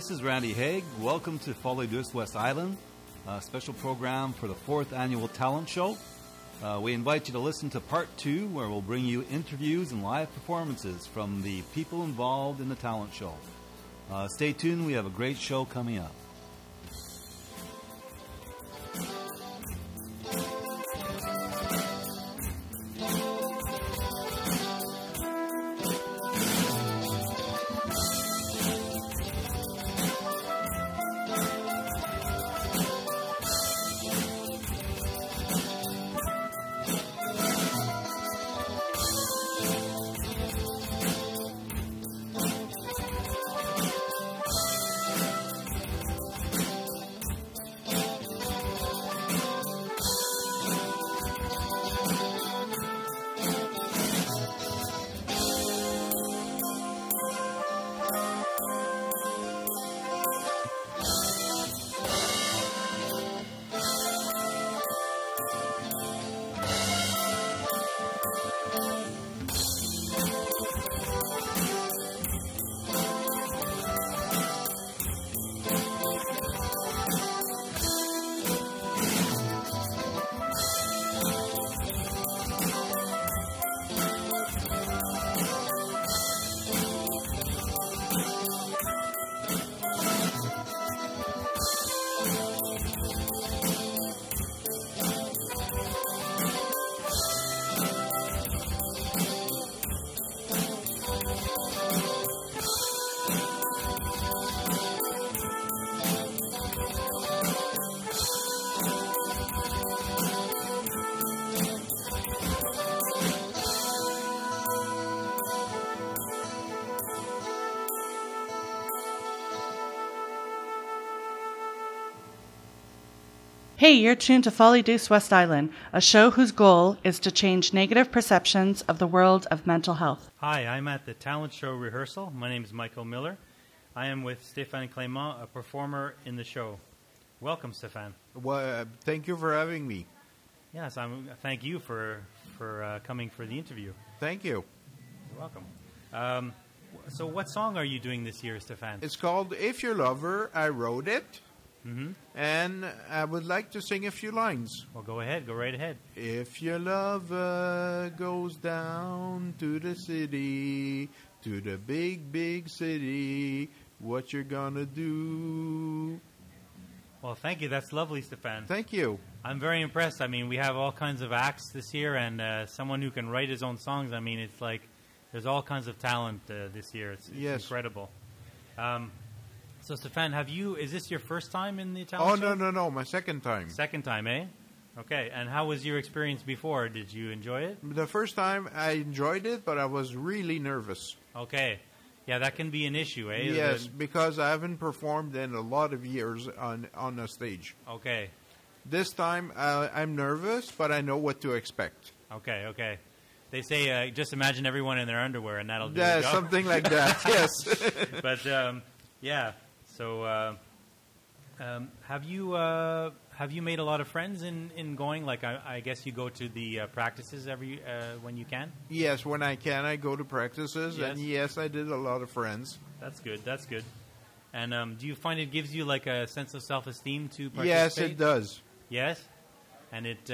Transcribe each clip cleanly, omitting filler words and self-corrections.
this is Randall Hague. Welcome to Folie Douce West Island, a special program for the 4th Annual Talent Show. We invite you to listen to Part 2, where we'll bring you interviews and live performances from the people involved in the talent show. Stay tuned, we have a great show coming up. Hey, you're tuned to Folie Douce West Island, a show whose goal is to change negative perceptions of the world of mental health. Hi, I'm at the talent show rehearsal. My name is Michael Miller. I am with Stéphane Clement, a performer in the show. Welcome, Stéphane. Well, thank you for having me. Yes, thank you for coming for the interview. Thank you. You're welcome. So what song are you doing this year, Stéphane? It's called If Your Lover. I wrote it. Mm-hmm. And I would like to sing a few lines. Well, go ahead. Go right ahead. If your lover goes down to the city, to the big, big city, what you're gonna do? Well, thank you. That's lovely, Stéphane. Thank you. I'm very impressed. I mean, we have all kinds of acts this year, and someone who can write his own songs. I mean, it's like there's all kinds of talent this year. It's yes. Incredible. So, Stéphane, is this your first time in the talent show? No, my second time. Second time, eh? Okay, and how was your experience before? Did you enjoy it? The first time I enjoyed it, but I was really nervous. Okay. Yeah, that can be an issue, eh? Yes, because I haven't performed in a lot of years on a stage. Okay. This time I'm nervous, but I know what to expect. Okay. They say just imagine everyone in their underwear, and that'll do the the job. Something like that, yes. But, yeah. So, have you made a lot of friends in going? Like, I guess you go to the practices when you can? Yes, when I can, I go to practices, yes. And yes, I did a lot of friends. That's good. And do you find it gives you like a sense of self-esteem to participate? Yes, it does. Yes? And it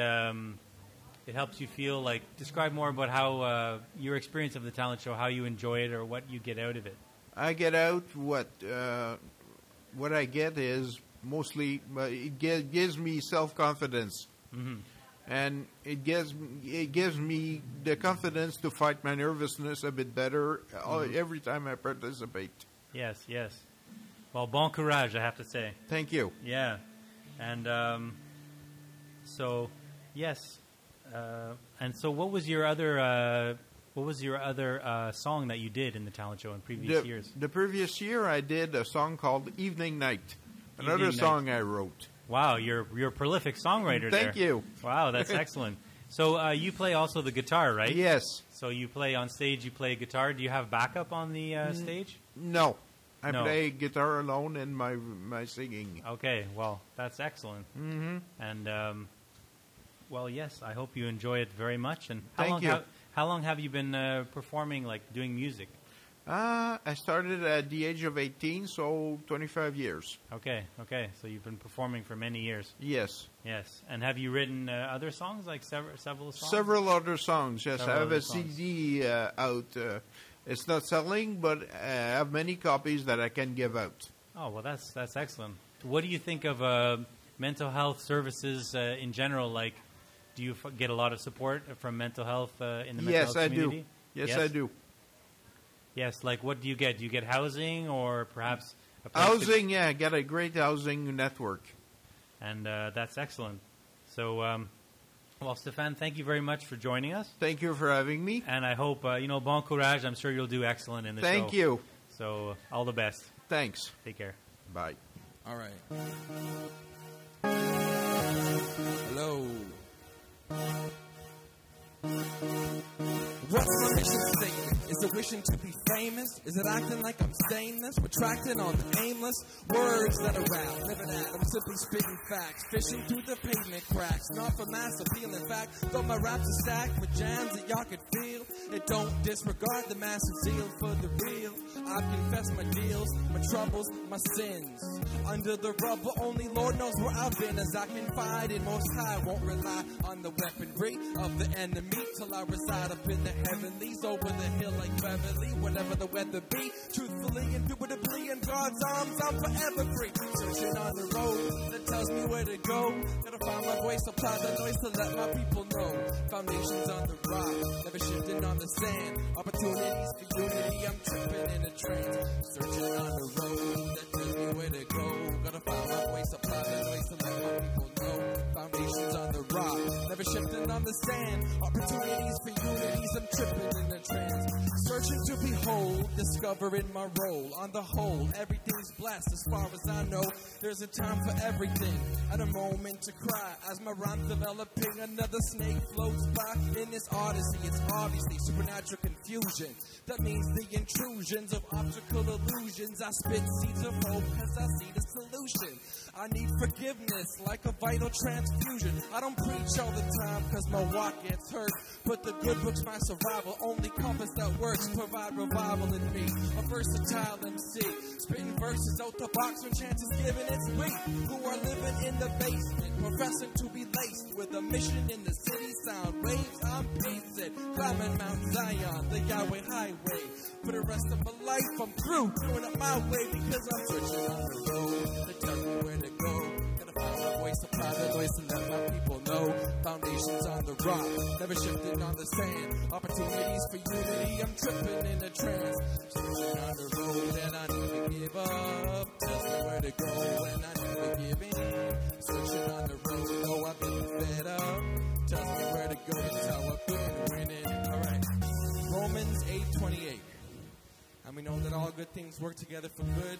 helps you feel like, describe more about how your experience of the talent show, how you enjoy it or what you get out of it. I get out what I get is mostly, it gives me self-confidence. Mm-hmm. And it gives me the confidence to fight my nervousness a bit better every time I participate. Yes. Well, bon courage, I have to say. Thank you. Yeah. And so, yes. And so what was your other song that you did in the talent show in previous years? The previous year I did a song called Evening Night. Another song I wrote. Wow, you're a prolific songwriter there. Thank you. Wow, that's excellent. So you play also the guitar, right? Yes. So you play on stage, you play guitar. Do you have backup on the stage? No. I play guitar alone in my singing. Okay, well, that's excellent. Mm-hmm. And, well, yes, I hope you enjoy it very much. And Thank you. How long have you been performing, like doing music? I started at the age of 18, so 25 years. Okay. So you've been performing for many years. Yes. Yes. And have you written other songs, like several songs? Several other songs, yes. Several I have other a songs. CD out. It's not selling, but I have many copies that I can give out. Oh, well, that's excellent. What do you think of mental health services in general? Like, do you get a lot of support from mental health in the mental health community? Yes, I do. Yes, like what do you get? Do you get housing or perhaps a place Housing, I got a great housing network. And that's excellent. So, well, Stéphane, thank you very much for joining us. Thank you for having me. And I hope, bon courage. I'm sure you'll do excellent in the show. Thank you. So, all the best. Thanks. Take care. Bye. All right. Hello. What's my mission statement? Is it wishing to be famous? Is it acting like I'm stainless? Retracting on the aimless words that are rap. Living at, I'm simply spitting facts. Fishing through the pavement cracks. Not for mass appeal. In fact, though my raps are stacked with jams that y'all could feel, it don't disregard the massive zeal for the real. I confess my deals, my troubles, my sins. Under the rubber, only Lord knows where I've been. As I confide in Most High, won't rely on the weaponry of the enemy till I reside up in the heavenlies, over the hill like Beverly, whatever the weather be. Truthfully, indubitably, in God's arms, I'm forever free. Searching on the road that tells me where to go. Gotta find my voice, apply the noise to let my people know. Foundations on the rock, never shifting on the sand. Opportunities for unity, I'm tripping in a trance. Searching on the road that tells me where to go. Gotta find my voice, apply the noise to let my people know. Foundations on the rock, never shifting on the sand. Opportunities for unities, I'm tripping in a trance. Searching to behold, discovering my role. On the whole, everything's blessed as far as I know. There's a time for everything, and a moment to cry. As my rhyme's developing, another snake floats by. In this odyssey, it's obviously supernatural confusion. That means the intrusions of optical illusions. I spit seeds of hope as I see the solution. I need forgiveness like a vital transfusion. I don't preach all the time cause my walk gets hurt, but the good book's my survival. Only compass that works provide revival in me. A versatile MC, spitting verses out the box when chance is given. It's we who are living in the basement, professing to be laced with a mission in the city. Sound waves, I'm pacing, climbing Mount Zion, the Yahweh highway. For the rest of my life, I'm through doing it my way because I'm searching on the road to tell me where to go. Gotta find my voice, apply the voice, and let my people know. Foundations on the rock, never shifting on the sand. Opportunities for unity, I'm tripping in a trance. Searching on the road and I never give up. Tells me where to go and I never give in. Searching on the road, oh I've been fed up. Tells me where to go, that's how I've been winning. Alright, Romans 8:28. And we know that all good things work together for good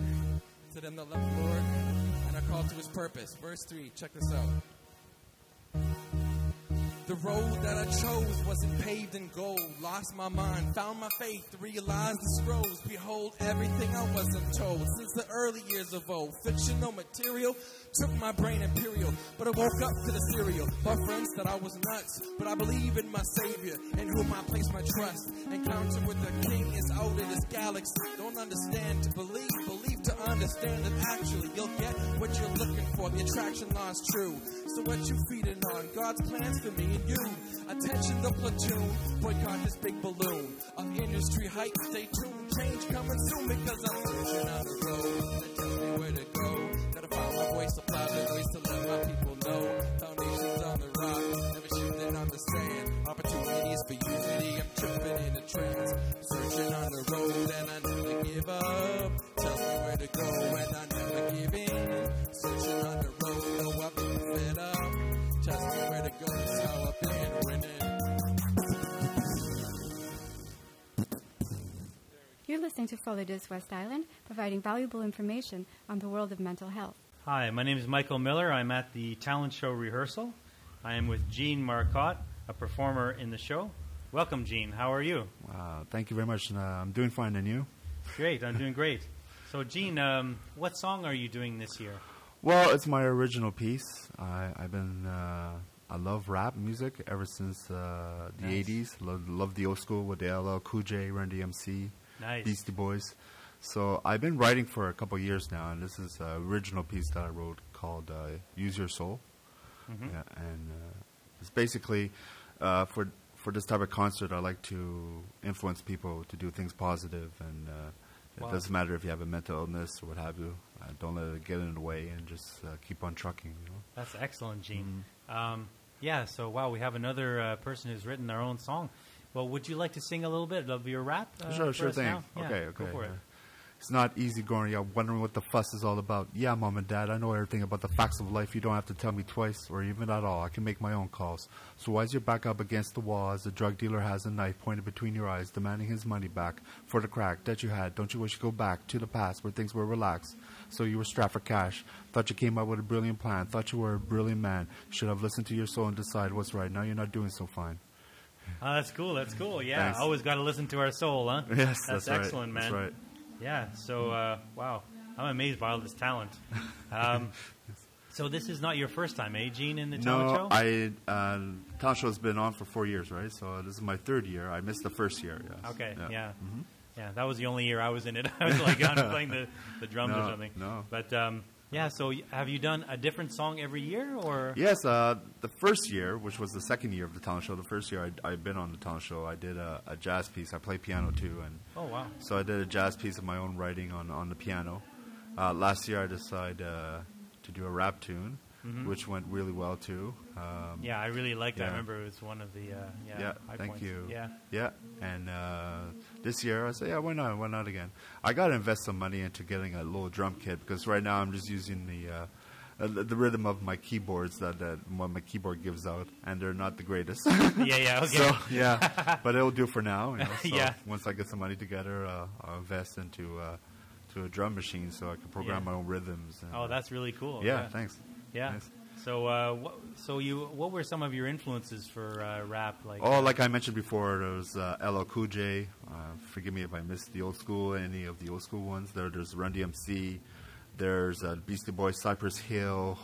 to them that love the Lord and are called to His purpose. Verse 3, check this out. The road that I chose wasn't paved in gold. Lost my mind, found my faith, realized the scrolls. Behold, everything I wasn't told since the early years of old. Fictional material took my brain imperial, but I woke up to the cereal. My friends said I was nuts, but I believe in my Savior, in whom I place my trust. Encounter with the King is out in this galaxy. Don't understand to believe, believe to understand that actually you'll get what you're looking for. The attraction law is true. So what you feeding on? God's plans for me and you. Attention the platoon, boycott this big balloon. Of industry hype, stay tuned. Change coming soon because I'm searching on the road that tells me where to go. Gotta find my voice, apply the voice to let my people know. Foundations on the rock, never shifting on the sand. Opportunities for unity, I'm tripping in a trance. Searching on the road and I never give up. Tells me where to go and I never give in. Searching on the road, oh I've been fed up. Tells me where to go, that's how I've been winning. You're listening to Folie Douce West Island, providing valuable information on the world of mental health. Hi, my name is Michael Miller. I'm at the talent show rehearsal. I am with Jean Marcotte, a performer in the show. Welcome, Jean. How are you? Thank you very much. I'm doing fine, and you? Great. I'm doing great. So, Jean, what song are you doing this year? Well, it's my original piece. I love rap music ever since the Nice. 80s. Love the old school with the LL Cool J, Run DMC. Nice. Beastie Boys. So I've been writing for a couple years now, and this is an original piece that I wrote called Use Your Soul. Mm-hmm. Yeah, and it's basically for this type of concert, I like to influence people to do things positive, and it doesn't matter if you have a mental illness or what have you. Don't let it get in the way, and just keep on trucking. You know? That's excellent, Gene. Yeah, so wow, we have another person who's written their own song. Well, would you like to sing a little bit of your rap? Sure thing. Now? Okay. Go for it. It's not easy going. You're wondering what the fuss is all about. Yeah, Mom and Dad, I know everything about the facts of life. You don't have to tell me twice or even at all. I can make my own calls. So why's your back up against the wall as the drug dealer has a knife pointed between your eyes, demanding his money back for the crack that you had? Don't you wish you could go back to the past where things were relaxed? So you were strapped for cash. Thought you came up with a brilliant plan. Thought you were a brilliant man. Should have listened to your soul and decide what's right. Now you're not doing so fine. Oh, that's cool. That's cool. Yeah, Thanks. always got to listen to our soul, huh? Yes, that's right. excellent, man. That's right. Yeah. So, wow, I'm amazed by all this talent. So this is not your first time, eh, Gene, in the talent show? No, talent show's been on for 4 years, right? So this is my third year. I missed the first year. Yes. Okay. Yeah. Mm-hmm. Yeah. That was the only year I was in it. I was like on playing the drums or something. No. But yeah. So have you done a different song every year, or? Yes. The first year, which was the second year of the talent show, the first year I've been on the talent show, I did a jazz piece. I play piano too, and oh wow! So I did a jazz piece of my own writing on the piano. Last year I decided to do a rap tune, which went really well too. Yeah, I really liked that. yeah. I remember it was one of the high thank points. you. Yeah. And this year I said, why not again? I got to invest some money into getting a little drum kit, because right now I'm just using the rhythm of my keyboards that what my keyboard gives out, and they're not the greatest. Okay. So but it'll do for now. You know? So Yeah. Once I get some money together, I'll invest into to a drum machine so I can program my own rhythms. And, oh, that's really cool. Yeah, thanks. Yeah. Nice. So, what were some of your influences for rap? Like I mentioned before, there was LL Cool J. Forgive me if I missed the old school, any of the old school ones. There's Run DMC. There's Beastie Boys, Cypress Hill,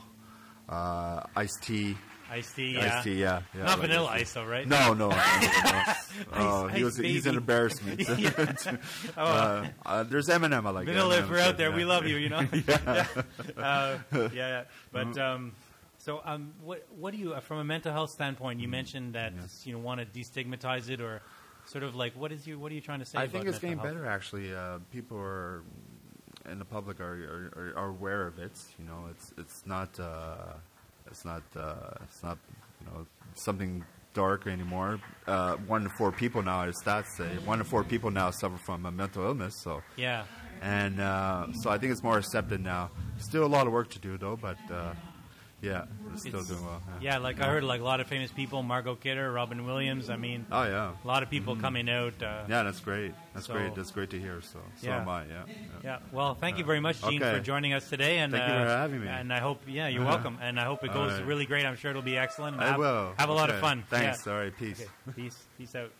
Ice-T. Ice-T, yeah. Ice-T, yeah. Not Vanilla Ice, though, right? No. He's an embarrassment. There's Eminem. I like Vanilla. If we're out there, yeah. we love you. You know. Yeah. But what do you, from a mental health standpoint? You mentioned that you want to destigmatize it, or sort of like what are you trying to say? I think it's getting health? better. Actually, people are in the public are aware of it. You know, it's not something dark anymore. 1 in 4 people now, as stats say, 1 in 4 people now suffer from a mental illness. So yeah, and so I think it's more accepted now. Still a lot of work to do though, but it's still doing well. Yeah, I heard like a lot of famous people, Margot Kidder, Robin Williams. I mean, a lot of people coming out. Yeah, that's great. That's great. That's great to hear. So am I. Yeah. Well, thank you very much, Gene, for joining us today. And thank you for having me. And I hope, you're welcome. And I hope it goes really great. I'm sure it'll be excellent. I will. Have a lot of fun. Thanks. All right. Peace. Okay. Peace out.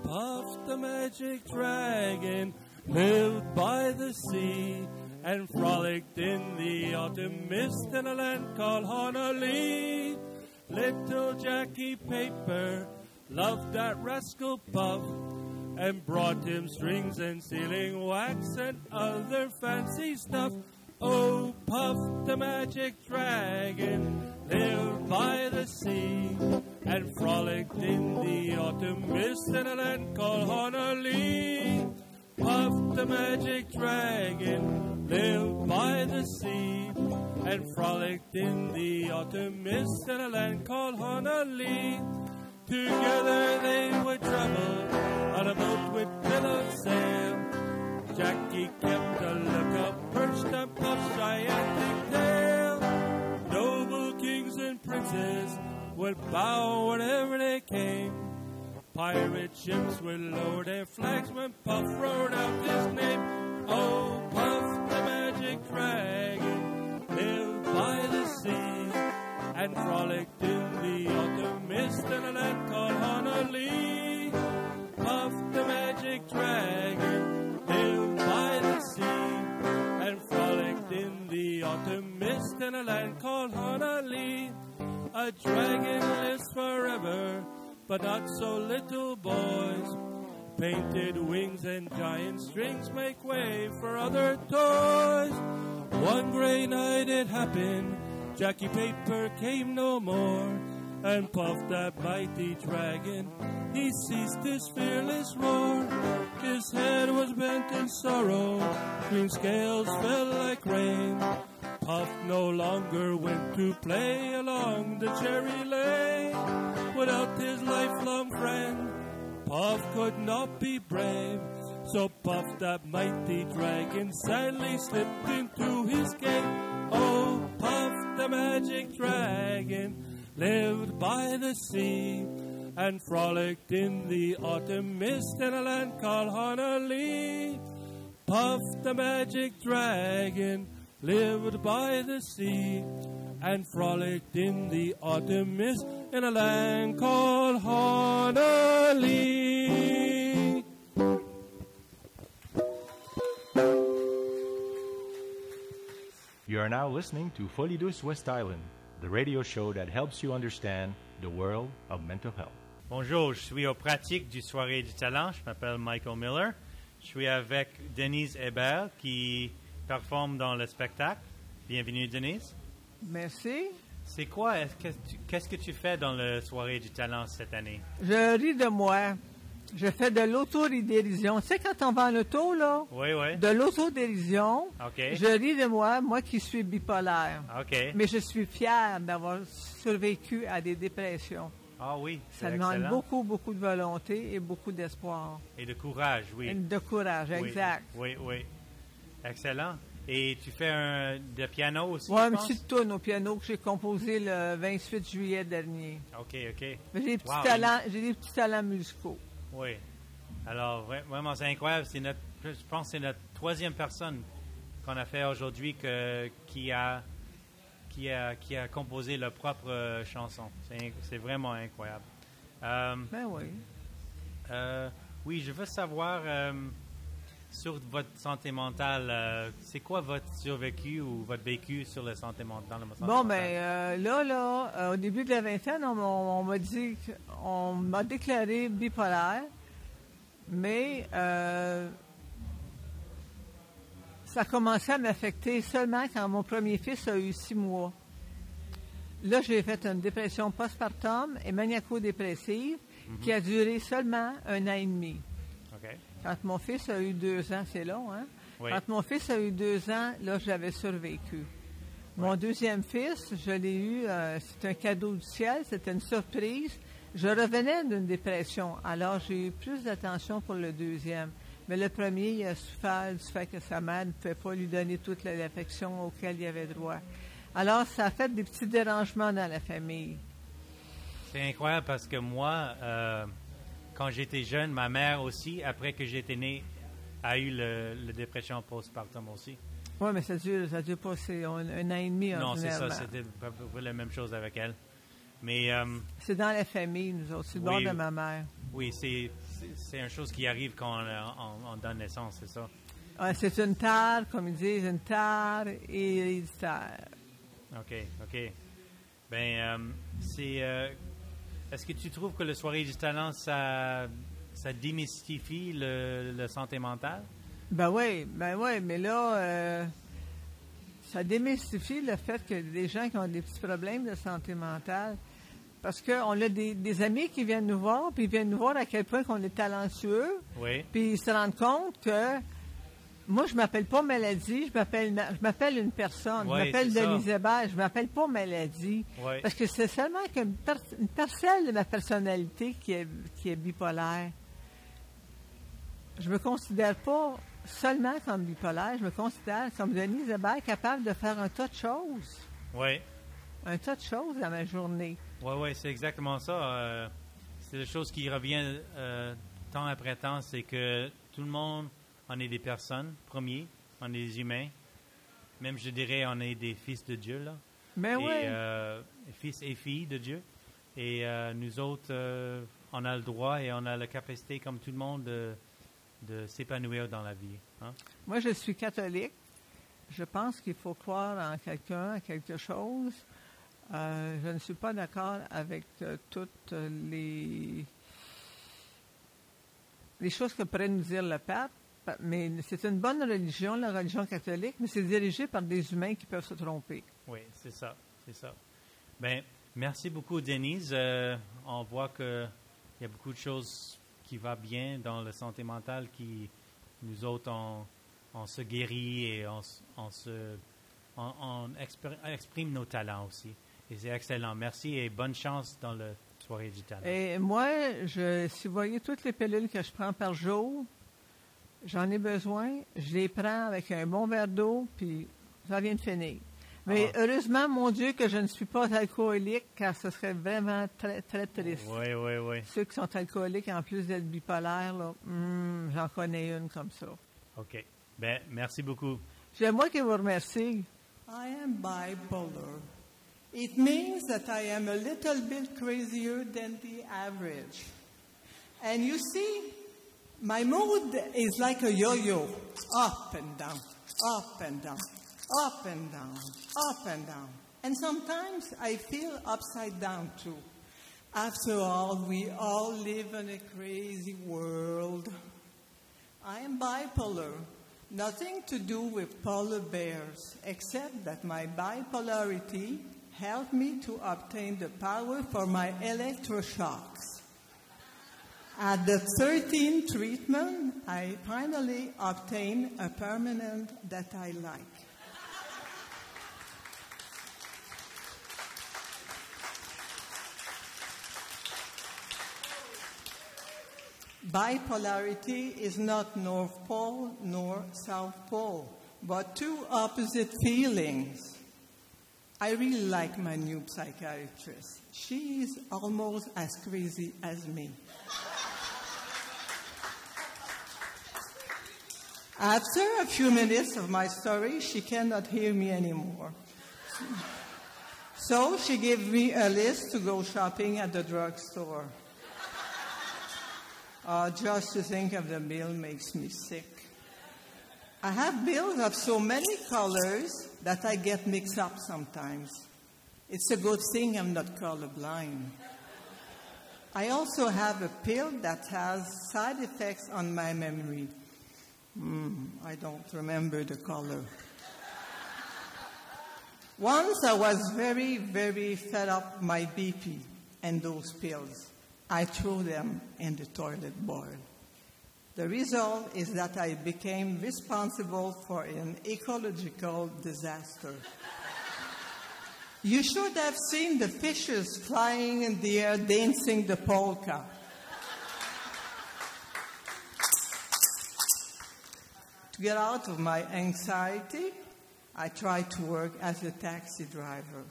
Puff the magic dragon lived by the sea and frolicked in the autumn mist in a land called Honolulu. Little Jackie Paper loved that rascal Puff and brought him strings and sealing wax and other fancy stuff. Oh, Puff the magic dragon lived by the sea and frolicked in the autumn mist in a land called Honolulu. Puff the magic dragon lived by the sea and frolicked in the autumn mist in a land called Honolulu. Together they would travel on a boat with billowed sail. Jackie kept a lookout perched on Puff's gigantic tail. Noble kings and princes would bow whenever they came. Pirate ships would lower their flags when Puff roared out his name. Oh, Puff the magic dragon lived by the sea and frolicked in the autumn mist in a land called Honolulu. Puff the magic dragon lived by the sea and frolicked in the autumn mist in a land called Honolulu. A dragon lives forever, but not so little boys. Painted wings and giant strings make way for other toys. One gray night it happened, Jackie Paper came no more, and Puff, that mighty dragon, he ceased his fearless roar. His head was bent in sorrow, green scales fell like rain. Puff no longer went to play along the cherry lane. Without his lifelong friend, Puff could not be brave. So Puff, that mighty dragon, sadly slipped into his cave. Oh, Puff, the magic dragon, lived by the sea and frolicked in the autumn mist in a land called Honolulu. Puff, the magic dragon, lived by the sea and frolicked in the autumn mist in a land called Honolulu. You are now listening to Folie Douce West Island, the radio show that helps you understand the world of mental health. Bonjour, je suis aux pratiques du Soirée du Talent. Je m'appelle Michael Miller. Je suis avec Denise Hebert qui performe dans le spectacle. Bienvenue, Denise. Merci. C'est quoi? Qu'est-ce que tu fais dans le Soirée du Talent cette année? Je ris de moi. Je fais de l'autodérision. Tu sais, quand on va en auto, là? Oui, oui. De l'autodérision. OK. Je ris de moi qui suis bipolaire. OK. Mais je suis fière d'avoir survécu à des dépressions. Ah oui, ça demande beaucoup, beaucoup de volonté et beaucoup d'espoir. Et de courage, oui. Et de courage, oui, exact. Oui, oui. Excellent. Et tu fais de piano aussi, oui, une petite tourne au piano que j'ai composée le 28 juillet dernier. OK, OK. Mais j'ai des petits talents musicaux. Oui. Alors, vraiment, c'est incroyable. Je pense que c'est notre troisième personne qu'on a fait aujourd'hui qui a composé leur propre chanson. C'est vraiment incroyable. Ben oui. Oui, je veux savoir sur votre santé mentale, c'est quoi votre survécu ou votre vécu sur la santé mentale? Bon, ben là, au début de la vingtaine, on m'a dit, on m'a déclaré bipolaire, mais ça a commencé à m'affecter seulement quand mon premier fils a eu 6 mois. Là, j'ai fait une dépression postpartum et maniaco-dépressive qui a duré seulement 1 an et demi. Okay. Quand mon fils a eu 2 ans, c'est long, hein? Oui. Quand mon fils a eu 2 ans, là, j'avais survécu. Mon deuxième fils, je l'ai eu, c'est un cadeau du ciel, c'était une surprise. Je revenais d'une dépression, alors j'ai eu plus d'attention pour le deuxième. Mais le premier, il a souffert du fait que sa mère ne pouvait pas lui donner toute l'affection auquel il avait droit. Alors, ça a fait des petits dérangements dans la famille. C'est incroyable parce que moi, quand j'étais jeune, ma mère aussi, après que j'étais né, a eu la dépression postpartum aussi. Oui, mais ça dure pas, c'est un an et demi. Non, c'est ça, c'était à peu près la même chose avec elle. Mais c'est dans la famille, nous autres, c'est le bord de ma mère. Oui, c'est une chose qui arrive quand on donne naissance, c'est ça? C'est une tare, comme ils disent, une tare héréditaire. OK. Ben, est-ce que tu trouves que le Soirée du Talent, ça démystifie la santé mentale? Ben oui, mais là, ça démystifie le fait que des gens qui ont des petits problèmes de santé mentale, parce qu'on a des amis qui viennent nous voir, puis ils viennent nous voir à quel point qu'on est talentueux, puis ils se rendent compte que moi, je m'appelle pas Maladie, je m'appelle une personne. Je m'appelle Denise Hebert, je m'appelle pas Maladie. Oui. Parce que c'est seulement une parcelle de ma personnalité qui est bipolaire. Je me considère pas seulement comme bipolaire, je me considère comme Denise Hebert capable de faire un tas de choses. Oui. Un tas de choses dans ma journée. Oui, c'est exactement ça. C'est la chose qui revient temps après temps, c'est que tout le monde, on est des personnes, premier, on est des humains. Même, je dirais, on est des fils de Dieu, là. Mais oui. Fils et filles de Dieu. Et nous autres, on a le droit et on a la capacité, comme tout le monde, de s'épanouir dans la vie. Hein? Moi, je suis catholique. Je pense qu'il faut croire en quelqu'un, à quelque chose. Je ne suis pas d'accord avec toutes les choses que pourrait nous dire le pape, mais c'est une bonne religion, la religion catholique, mais c'est dirigé par des humains qui peuvent se tromper. Oui, c'est ça. Ben, merci beaucoup, Denise. On voit qu'il y a beaucoup de choses qui vont bien dans la santé mentale, qui nous autres, on se guérit et on exprime nos talents aussi. Et c'est excellent. Merci et bonne chance dans la soirée du talent. Et moi, si vous voyez toutes les pilules que je prends par jour, j'en ai besoin. Je les prends avec un bon verre d'eau, puis ça vient de finir. Mais heureusement, mon Dieu, que je ne suis pas alcoolique, car ce serait vraiment très, très triste. Oui. Ceux qui sont alcooliques, en plus d'être bipolaires, là, j'en connais une comme ça. OK. Ben, merci beaucoup. C'est moi qui vous remercie. I am bipolar. It means that I am a little bit crazier than the average. And you see, my mood is like a yo-yo, up and down, up and down, up and down, up and down. And sometimes I feel upside down too. After all, we all live in a crazy world. I am bipolar. Nothing to do with polar bears, except that my bipolarity helped me to obtain the power for my electroshocks. At the 13th treatment, I finally obtained a permanent that I like. Bipolarity is not North Pole nor South Pole, but two opposite feelings. I really like my new psychiatrist. She is almost as crazy as me. After a few minutes of my story, she cannot hear me anymore. So she gave me a list to go shopping at the drugstore. Just to think of the bill makes me sick. I have bills of so many colors that I get mixed up sometimes. It's a good thing I'm not colorblind. I also have a pill that has side effects on my memory. I don't remember the color. Once I was very, very fed up with my BP and those pills. I threw them in the toilet bowl. The result is that I became responsible for an ecological disaster. You should have seen the fishes flying in the air dancing the polka. To get out of my anxiety, I tried to work as a taxi driver.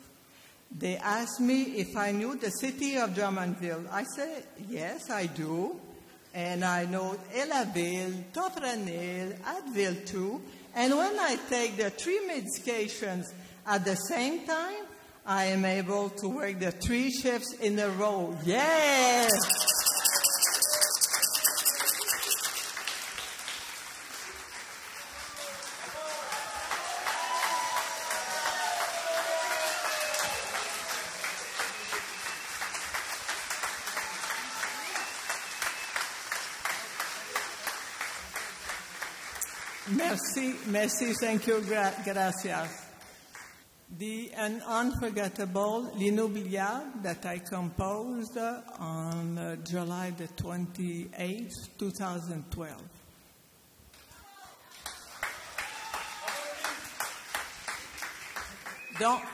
They asked me if I knew the city of Drummondville. I said, yes, I do. And I know Ellaville, Tofranil, Adville too. And when I take the 3 medications at the same time, I am able to work the 3 shifts in a row. Yes! Merci, thank you, gracias. An unforgettable, L'Inoubliable, that I composed on July the 28th, 2012.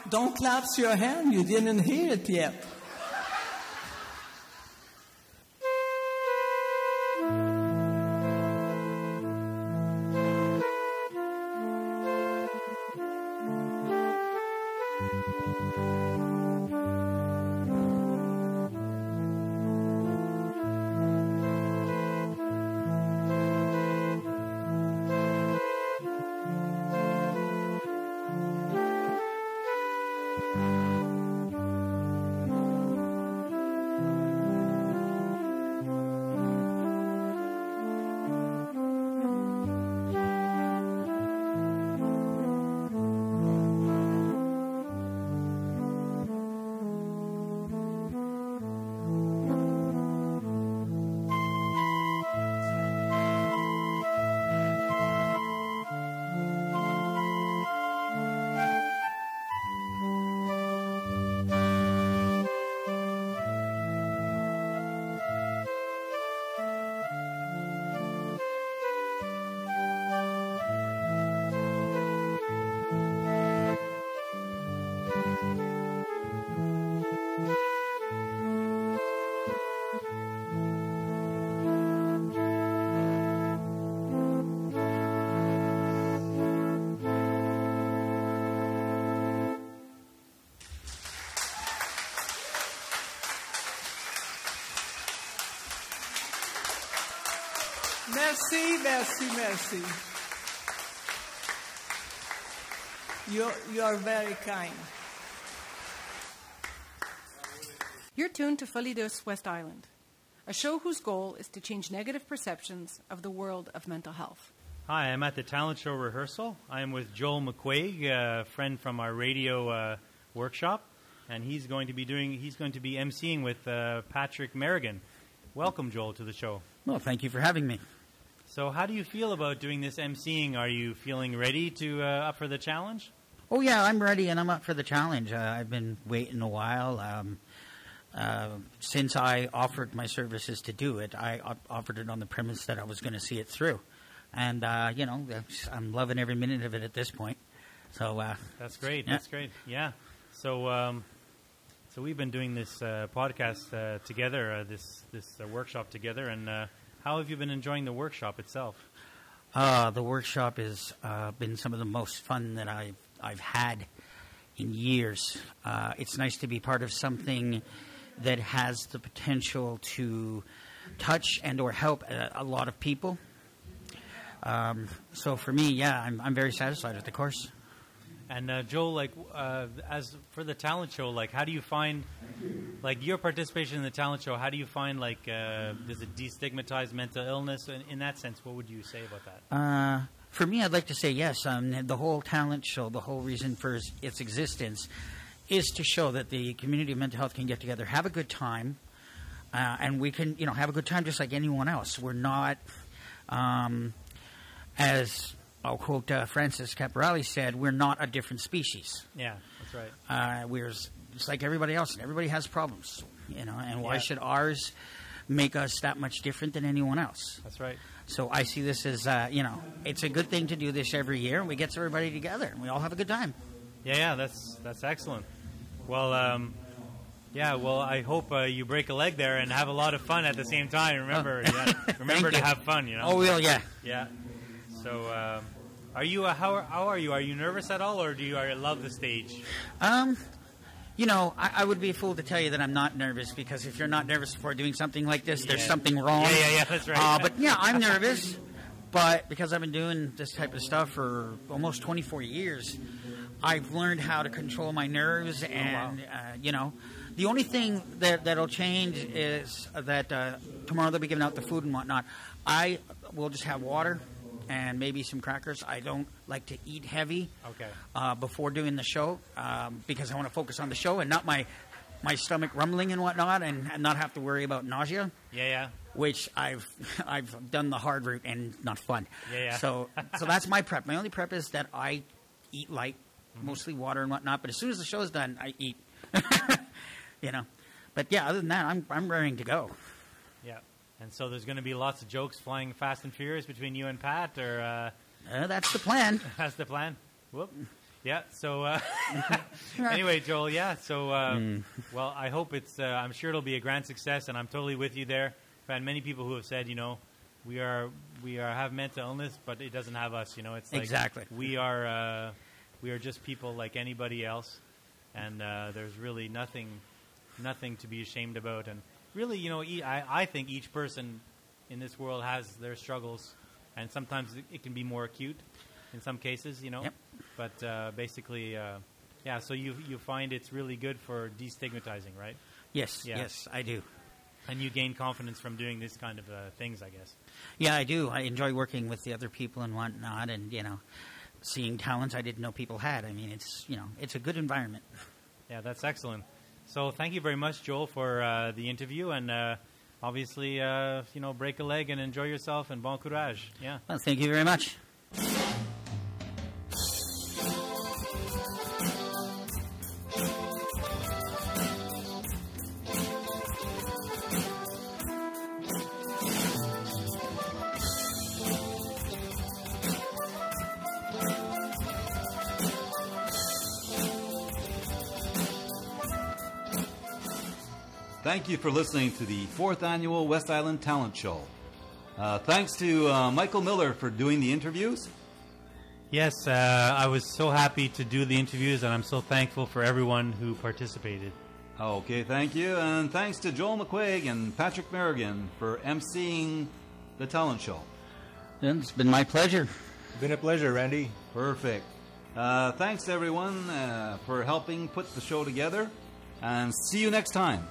Don't clap your hand, you didn't hear it yet. Merci, merci, merci. You are very kind. You're tuned to Folie Douce West Island, a show whose goal is to change negative perceptions of the world of mental health. Hi, I'm at the talent show rehearsal. I'm with Joel McCuaig, a friend from our radio workshop, and he's going to be emceeing with Patrick Merrigan. Welcome, Joel, to the show. Well, thank you for having me. So how do you feel about doing this emceeing? Are you feeling ready to up for the challenge? Oh, yeah, I'm ready and I'm up for the challenge. I've been waiting a while. Since I offered my services to do it, I offered it on the premise that I was going to see it through. And, I'm loving every minute of it at this point. So that's great. Yeah. That's great. Yeah. So we've been doing this podcast together, this workshop together. And how have you been enjoying the workshop itself? The workshop has been some of the most fun that I've had in years. It's nice to be part of something that has the potential to touch and or help a lot of people. So for me, yeah, I'm very satisfied with the course. And Joel, as for the talent show, how do you find, your participation in the talent show? How do you find, does it destigmatize mental illness? In that sense, what would you say about that? For me, I'd like to say yes. The whole talent show, the whole reason for its existence, is to show that the community of mental health can get together, have a good time, and we can, have a good time just like anyone else. We're not, as I'll quote Francis Caporelli said, we're not a different species. Yeah, that's right. We're just like everybody else, and everybody has problems, and why should ours make us that much different than anyone else? That's right. So I see this as, it's a good thing to do this every year, and we get everybody together, and we all have a good time. Yeah, that's excellent. Well, I hope you break a leg there and have a lot of fun at the same time. Remember to have fun, Oh, well, yeah. Yeah. So, are you? How are you? Are you nervous at all, or do you love the stage? I would be a fool to tell you that I'm not nervous, because if you're not nervous before doing something like this, there's something wrong. Yeah, that's right. But yeah, I'm nervous, but because I've been doing this type of stuff for almost 24 years, I've learned how to control my nerves, and the only thing that'll change is that tomorrow they'll be giving out the food and whatnot. I will just have water and maybe some crackers. I don't like to eat heavy before doing the show because I want to focus on the show and not my stomach rumbling and whatnot, and not have to worry about nausea. Yeah. Which I've done the hard route and not fun. Yeah. So that's my prep. My only prep is that I eat light, mostly water and whatnot. But as soon as the show's done, I eat. But yeah, other than that, I'm raring to go. Yeah. And so there's going to be lots of jokes flying fast and furious between you and Pat, or that's the plan. That's the plan. Whoop. Yeah. So anyway, Joel. Yeah. So well, I hope it's. I'm sure it'll be a grand success, and I'm totally with you there. I've had many people who have said, we have mental illness, but it doesn't have us. It's like exactly. We are just people like anybody else, and there's really nothing to be ashamed about. And really, I think each person in this world has their struggles, and sometimes it can be more acute in some cases, Yep. But basically, so you find it's really good for destigmatizing, right? Yes, yes, I do. And you gain confidence from doing this kind of things, I guess. Yeah, I do. I enjoy working with the other people and whatnot, and, seeing talents I didn't know people had. I mean, it's a good environment. Yeah, that's excellent. So thank you very much, Joel, for the interview, and obviously, break a leg and enjoy yourself, and bon courage. Yeah. Well, thank you very much. Thank you for listening to the 4th Annual West Island Talent Show. Thanks to Michael Miller for doing the interviews. Yes, I was so happy to do the interviews, and I'm so thankful for everyone who participated. Okay, thank you. And thanks to Joel McCuaig and Patrick Merrigan for emceeing the talent show. It's been my pleasure. Been a pleasure, Randy. Perfect. Thanks, everyone, for helping put the show together. And see you next time.